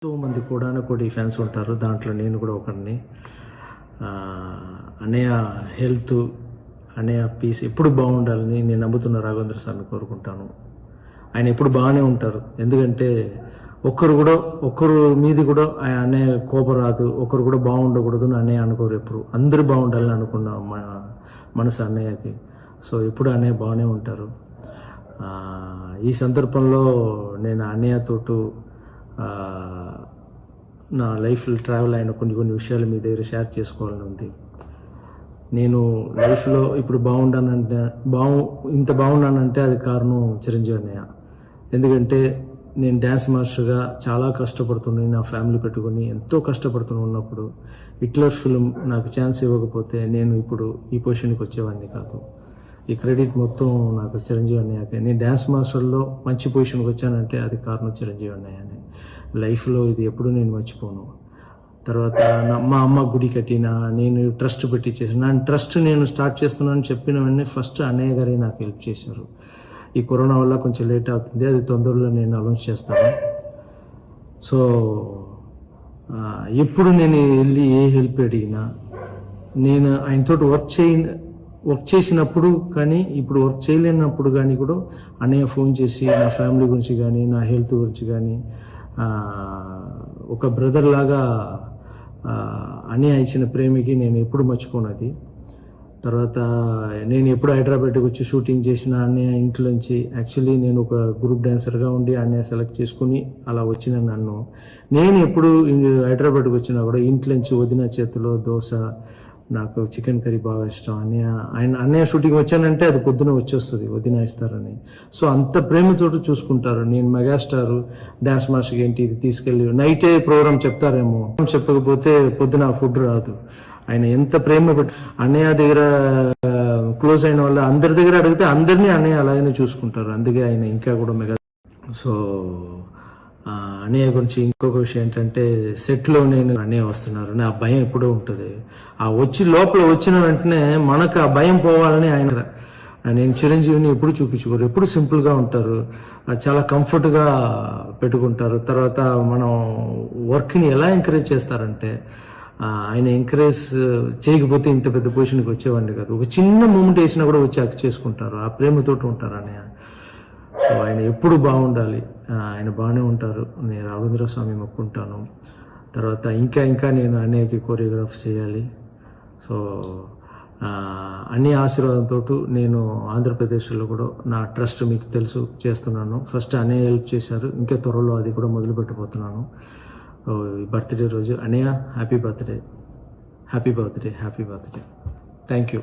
ఎంతోమంది కోడానుకోటి ఫ్యాన్స్ ఉంటారు. దాంట్లో నేను కూడా ఒకడిని. అన్నయ్య హెల్త్, అన్నయ్య పీస్ ఎప్పుడు బాగుండాలని నేను నమ్ముతున్న రాఘవేంద్ర స్వామి కోరుకుంటాను. ఆయన ఎప్పుడు బాగానే ఉంటారు. ఎందుకంటే ఒక్కరు మీది కూడా ఆయన అన్నయ్య కోపం రాదు, ఒక్కరు కూడా బాగుండకూడదు అని అన్నయ్య అనుకోరు. ఎప్పుడు అందరూ బాగుండాలని అనుకున్న మనసు అన్నయ్యకి. సో ఎప్పుడు అన్నయ్య బాగానే ఉంటారు. ఈ సందర్భంలో నేను అన్నయ్యతోటి నా లైఫ్లో ట్రావెల్ అయిన కొన్ని విషయాలు మీ దగ్గర షేర్ చేసుకోవాలని ఉంది. నేను లైఫ్లో ఇప్పుడు ఇంత బాగున్నానంటే అది కారణం చిరంజీవి అన్నయ్య. ఎందుకంటే నేను డ్యాన్స్ మాస్టర్గా చాలా కష్టపడుతున్నాను, నా ఫ్యామిలీ పెట్టుకొని ఎంతో ఉన్నప్పుడు హిట్లర్ ఫిల్మ్ నాకు ఛాన్స్ ఇవ్వకపోతే నేను ఇప్పుడు ఈ పొజిషన్కి వచ్చేవాడిని కాదు. ఈ క్రెడిట్ మొత్తం నాకు చిరంజీవి అన్నయ్యకే. నేను డ్యాన్స్ మాస్టర్లో మంచి పొజిషన్కి వచ్చానంటే అది కారణం చిరంజీవి అన్నయ్యనే. లైఫ్లో ఇది ఎప్పుడు నేను మర్చిపోను. తర్వాత మా అమ్మ గుడి కట్టిన, నేను ట్రస్ట్ పెట్టి చేశాను. నా ట్రస్ట్ నేను స్టార్ట్ చేస్తున్నాను చెప్పిన వెంటనే ఫస్ట్ అన్నయ్య గారే నాకు హెల్ప్ చేశారు. ఈ కరోనా వల్ల కొంచెం లేట్ అవుతుంది, అది తొందరలో నేను అనౌన్స్ చేస్తాను. సో ఎప్పుడు నేను వెళ్ళి ఏ హెల్ప్ అడిగినా, నేను ఆయనతో వర్క్ చేసినప్పుడు కానీ ఇప్పుడు వర్క్ చేయలేనప్పుడు కానీ కూడా అన్నయ్య ఫోన్ చేసి నా ఫ్యామిలీ గురించి కానీ నా హెల్త్ గురించి కానీ ఒక బ్రదర్ లాగా అన్నయ్య ఇచ్చిన ప్రేమకి నేను ఎప్పుడు మర్చిపోనది. తర్వాత నేను ఎప్పుడు హైదరాబాద్కి వచ్చి షూటింగ్ చేసిన అన్నయ్య ఇంట్లోంచి, యాక్చువల్లీ నేను ఒక గ్రూప్ డాన్సర్గా ఉండి అన్నయ్య సెలెక్ట్ చేసుకుని అలా వచ్చిన నన్ను, నేను ఎప్పుడు హైదరాబాద్కి వచ్చినా కూడా ఇంట్లోంచి వదిన చేతిలో దోశ, నాకు చికెన్ కర్రీ బాగా ఇష్టం. అన్నయ్య షూటింగ్ వచ్చానంటే అది పొద్దున వచ్చేస్తుంది, వదిన ఇస్తారని. సో అంత ప్రేమతో చూసుకుంటారు. నేను మెగాస్టార్ డ్యాన్స్ మాస్టర్కి ఏంటి ఇది తీసుకెళ్ళి నైటే ప్రోగ్రామ్ చెప్తారేమో, చెప్పకపోతే పొద్దున ఫుడ్ రాదు. ఆయన ఎంత ప్రేమ పెట్టి అన్నయ్య దగ్గర క్లోజ్ అయిన వల్ల అందరి దగ్గర అడిగితే అందరినీ అన్నయ్య అలాగనే చూసుకుంటారు. అందుకే ఆయన ఇంకా కూడా మెగా. సో అన్నయ్య గురించి ఇంకొక విషయం ఏంటంటే, సెట్లో నేను అన్నయ్య వస్తున్నారు నా భయం ఎప్పుడూ ఉంటుంది. లోపల వచ్చిన వెంటనే మనకు ఆ భయం పోవాలని ఆయన, నేను చిరంజీవిని ఎప్పుడు చూపించుకోరు, ఎప్పుడు సింపుల్గా ఉంటారు, చాలా కంఫర్ట్గా పెట్టుకుంటారు. తర్వాత మనం వర్క్ని ఎలా ఎంకరేజ్ చేస్తారంటే, ఆయన ఎంకరేజ్ చేయకపోతే ఇంత పెద్ద పొజిషన్కి వచ్చేవాడిని కాదు. ఒక చిన్న మూమెంట్ వేసినా కూడా వచ్చి అక్ చేసుకుంటారు, ఆ ప్రేమతోటి ఉంటారు అన్నయ్య. సో ఆయన ఎప్పుడు బాగుండాలి, ఆయన బాగానే ఉంటారు. నేను రాఘవేంద్ర స్వామి మొక్కుంటాను. తర్వాత ఇంకా నేను అన్నయ్యకి కోరియోగ్రాఫ్ చేయాలి. సో అన్ని ఆశీర్వాదంతో నేను ఆంధ్రప్రదేశ్లో కూడా నా ట్రస్ట్ మీకు తెలుసు చేస్తున్నాను. ఫస్ట్ అన్నయ్య హెల్ప్ చేశారు, ఇంకా త్వరలో అది కూడా మొదలు పెట్టబోతున్నాను. బర్త్డే రోజు అన్నయ్య హ్యాపీ బర్త్డే. Thank you.